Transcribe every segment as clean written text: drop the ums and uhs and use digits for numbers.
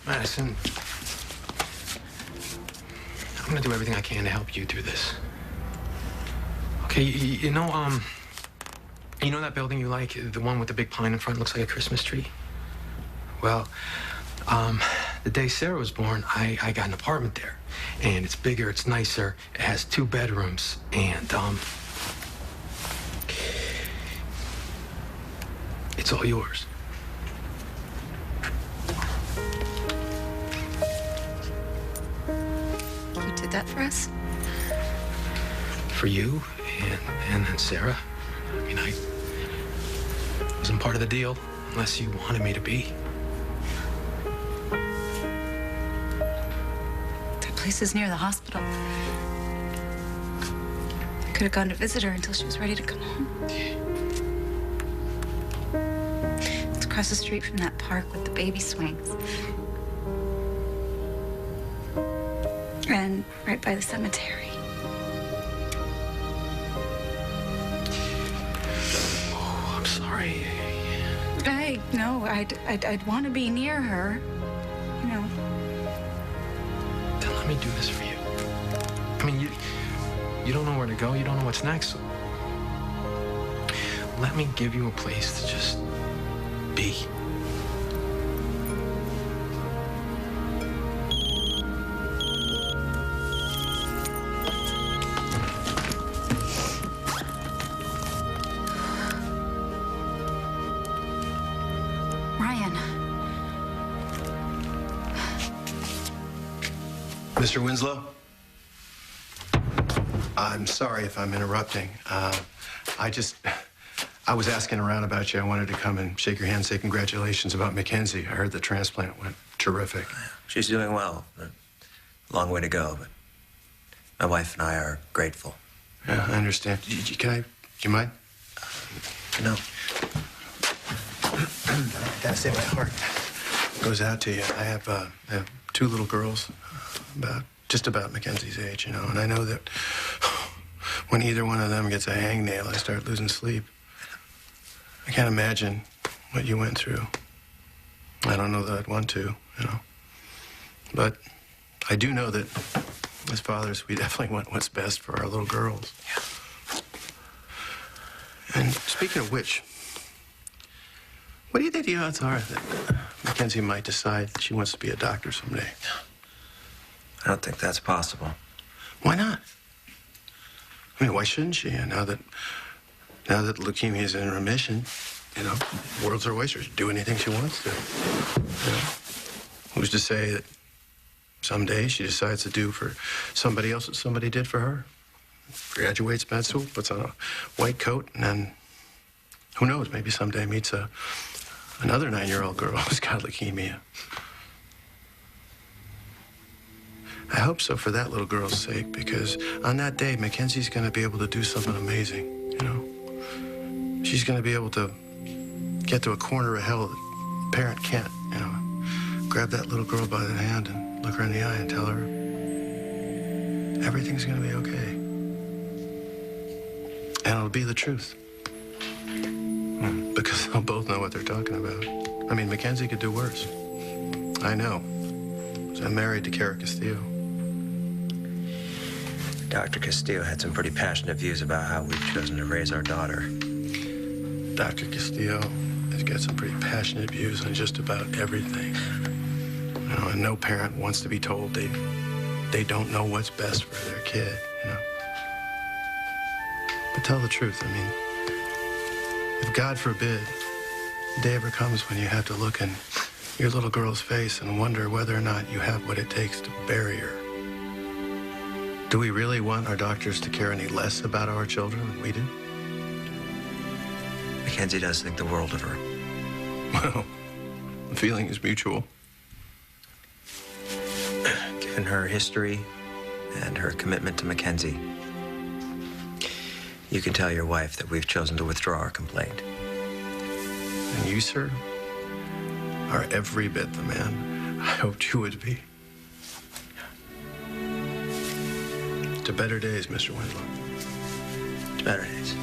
Madison, I'm gonna do everything I can to help you through this. Okay, you know that building you like? The one with the big pine in front, looks like a Christmas tree? Well, the day Sarah was born, I got an apartment there. And it's bigger, it's nicer, it has 2 bedrooms, and, it's all yours. You did that for us? For you and then Sarah. I mean, I wasn't part of the deal unless you wanted me to be. That place is near the hospital. I could have gone to visit her until she was ready to come home. It's across the street from that park with the baby swings. And right by the cemetery. Oh, I'm sorry. I'd want to be near her, you know. Then let me do this for you. I mean, you don't know where to go. You don't know what's next. So let me give you a place to just be. Ryan. Mr. Winslow? I'm sorry if I'm interrupting. I was asking around about you. I wanted to come and shake your hand, say congratulations about Mackenzie. I heard the transplant went terrific. She's doing well. A long way to go, but my wife and I are grateful. Yeah, I understand. Do you mind? No. I gotta say, my heart goes out to you. I have 2 little girls, just about Mackenzie's age, you know, and I know that when either one of them gets a hangnail, I start losing sleep. I can't imagine what you went through. I don't know that I'd want to, you know. But I do know that as fathers, we definitely want what's best for our little girls. Yeah. And speaking of which, what do you think the odds are that Mackenzie might decide that she wants to be a doctor someday? I don't think that's possible. Why not? I mean, why shouldn't she? Now that leukemia is in remission, you know, world's her oyster. She'll do anything she wants to. You know? Who's to say that someday she decides to do for somebody else what somebody did for her? Graduates med school, puts on a white coat, and then who knows, maybe someday meets another 9-year-old girl who's got leukemia. I hope so for that little girl's sake, because on that day, Mackenzie's going to be able to do something amazing, you know? She's going to be able to get to a corner of hell that a parent can't, you know? Grab that little girl by the hand and look her in the eye and tell her everything's going to be okay. And it'll be the truth. Because they'll both know what they're talking about. I mean, Mackenzie could do worse. I know. I'm married to Kara Castillo. Dr. Castillo had some pretty passionate views about how we've chosen to raise our daughter. Dr. Castillo has got some pretty passionate views on just about everything. You know, and no parent wants to be told they don't know what's best for their kid, you know. But tell the truth, I mean, if God forbid the day ever comes when you have to look in your little girl's face and wonder whether or not you have what it takes to bury her, do we really want our doctors to care any less about our children than we do? Mackenzie does think the world of her. Well, the feeling is mutual. Given her history and her commitment to Mackenzie, you can tell your wife that we've chosen to withdraw our complaint. And you, sir, are every bit the man I hoped you would be. To better days, Mr. Winslow. To better days.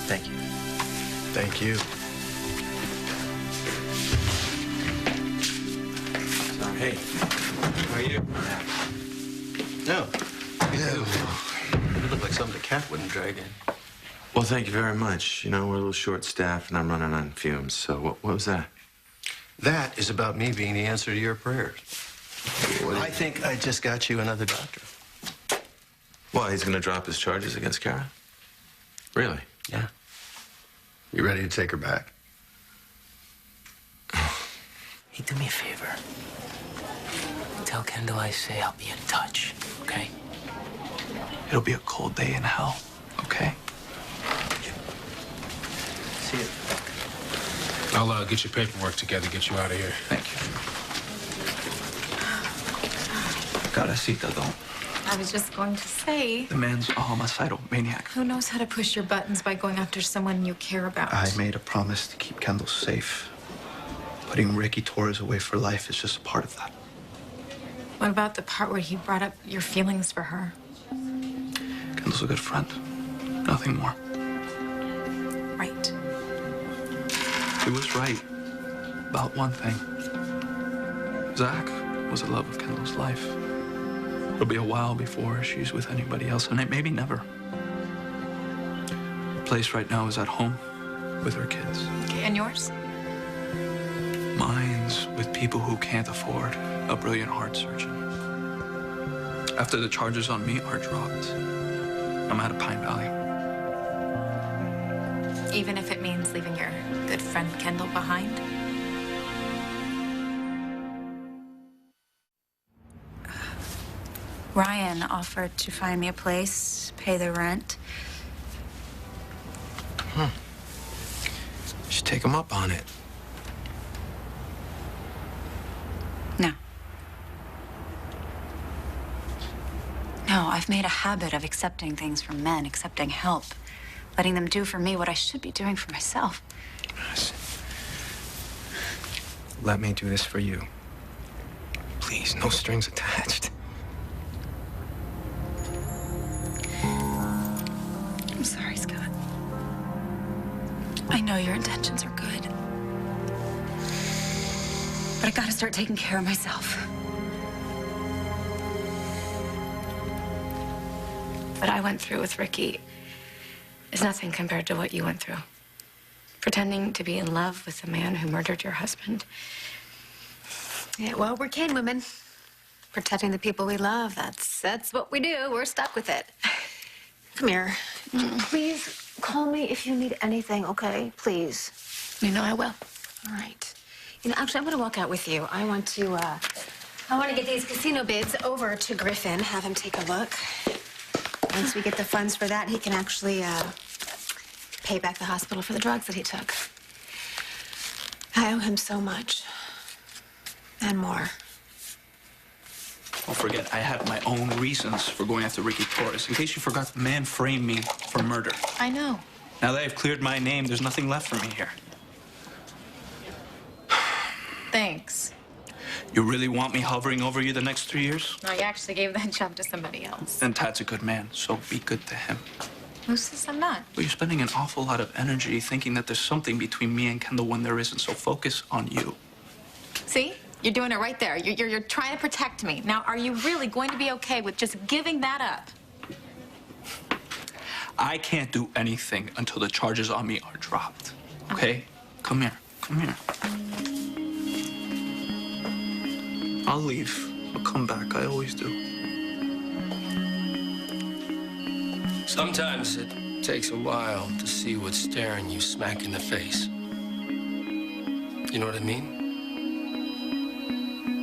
Thank you. Thank you. Hey, how are you? No. You look like something a cat wouldn't drag in. Well, thank you very much. You know, we're a little short-staffed, and I'm running on fumes. So what was that? That is about me being the answer to your prayers. I think I just got you another doctor. Well, he's going to drop his charges against Kara? Really? Yeah. You ready to take her back? Hey, do me a favor. Tell Kendall I say I'll be in touch, okay? It'll be a cold day in hell, okay? See you. I'll get your paperwork together, get you out of here. Thank you. Caracita, though. I was just going to say, The man's a homicidal maniac. who knows how to push your buttons by going after someone you care about? I made a promise to keep Kendall safe. Putting Ricky Torres away for life is just a part of that. What about the part where he brought up your feelings for her? Kendall's a good friend. Nothing more. Right. He was right about one thing. Zach was the love of Kendall's life. It'll be a while before she's with anybody else, and it maybe never. Her place right now is at home with her kids. Okay, and yours? Mine's with people who can't afford a brilliant heart surgeon. After the charges on me are dropped, I'm out of Pine Valley. Even if it means leaving your good friend Kendall behind? Ryan offered to find me a place, pay the rent. You should take him up on it. No. No, I've made a habit of accepting things from men, accepting help, letting them do for me what I should be doing for myself. Listen. Let me do this for you. Please, no strings attached. I'm sorry, Scott. I know your intentions are good. But I gotta start taking care of myself. What I went through with Ricky is nothing compared to what you went through. Pretending to be in love with the man who murdered your husband. Yeah, well, we're cane women. Protecting the people we love, that's what we do. We're stuck with it. Come here. Please call me if you need anything, okay? Please. You know I will. All right. You know, actually, I'm gonna walk out with you. I want to get these casino bids over to Griffin, have him take a look. Once we get the funds for that, he can actually, pay back the hospital for the drugs that he took. I owe him so much. And more. Don't forget, I had my own reasons for going after Ricky Torres. In case you forgot, the man framed me for murder. I know. Now that I've cleared my name, there's nothing left for me here. Thanks. You really want me hovering over you the next 3 years? I actually gave that job to somebody else. Then Tad's a good man, so be good to him. Who says I'm not? But you're spending an awful lot of energy thinking that there's something between me and Kendall when there isn't, so focus on you. See? You're doing it right there. You're trying to protect me. Now, are you really going to be okay with just giving that up? I can't do anything until the charges on me are dropped. Okay? Come here. Come here. I'll leave. I'll come back. I always do. Sometimes it takes a while to see what's staring you smack in the face. You know what I mean?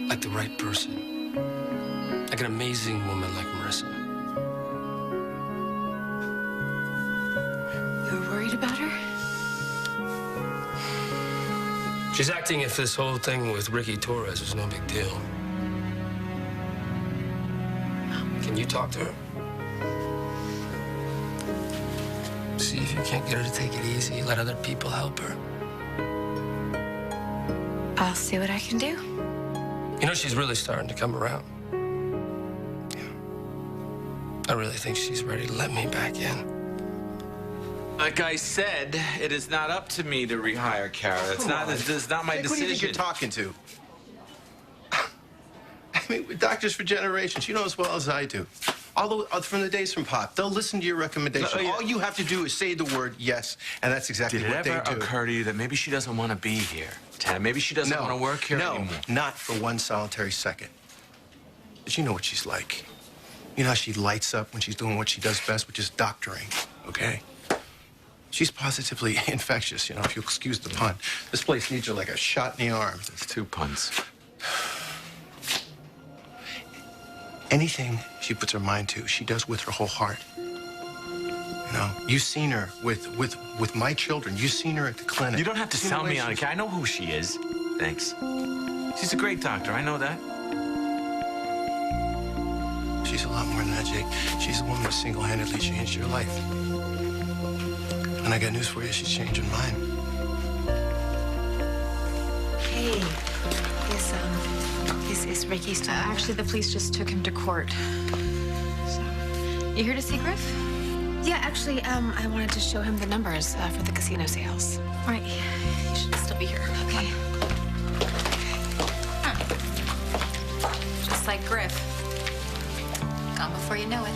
Like the right person. Like an amazing woman like Marissa. You're worried about her? She's acting if this whole thing with Ricky Torres was no big deal. Can you talk to her? See if you can't get her to take it easy. Let other people help her. I'll see what I can do. You know, she's really starting to come around. Yeah. I really think she's ready to let me back in. Like I said, it is not up to me to rehire Kara. It's not my Jake, decision. who do you think you're talking to? mean, we're doctors for generations. You know as well as I do. From the days from Pop, they'll listen to your recommendation. No, yeah. All you have to do is say the word yes, and that's exactly Did what they it ever do. occur to you that maybe she doesn't want to be here, Ted? Maybe she doesn't want to work here anymore? No, not for one solitary second. But you know what she's like. You know how she lights up when she's doing what she does best, which is doctoring, okay? She's positively infectious, you know, if you'll excuse the pun. This place needs her like a shot in the arm. It's 2 puns. Anything she puts her mind to, she does with her whole heart. You know, you've seen her with my children. You've seen her at the clinic. You don't have to sell me on it. I know who she is. Thanks. She's a great doctor. I know that. She's a lot more than that, Jake. She's the woman who single-handedly changed your life. And I got news for you. She's changing mine. Hey, is Ricky still? Actually, the police just took him to court. So, you here to see Griff? Yeah, actually, I wanted to show him the numbers for the casino sales. All right, he should still be here. Okay. Just like Griff. Gone before you know it.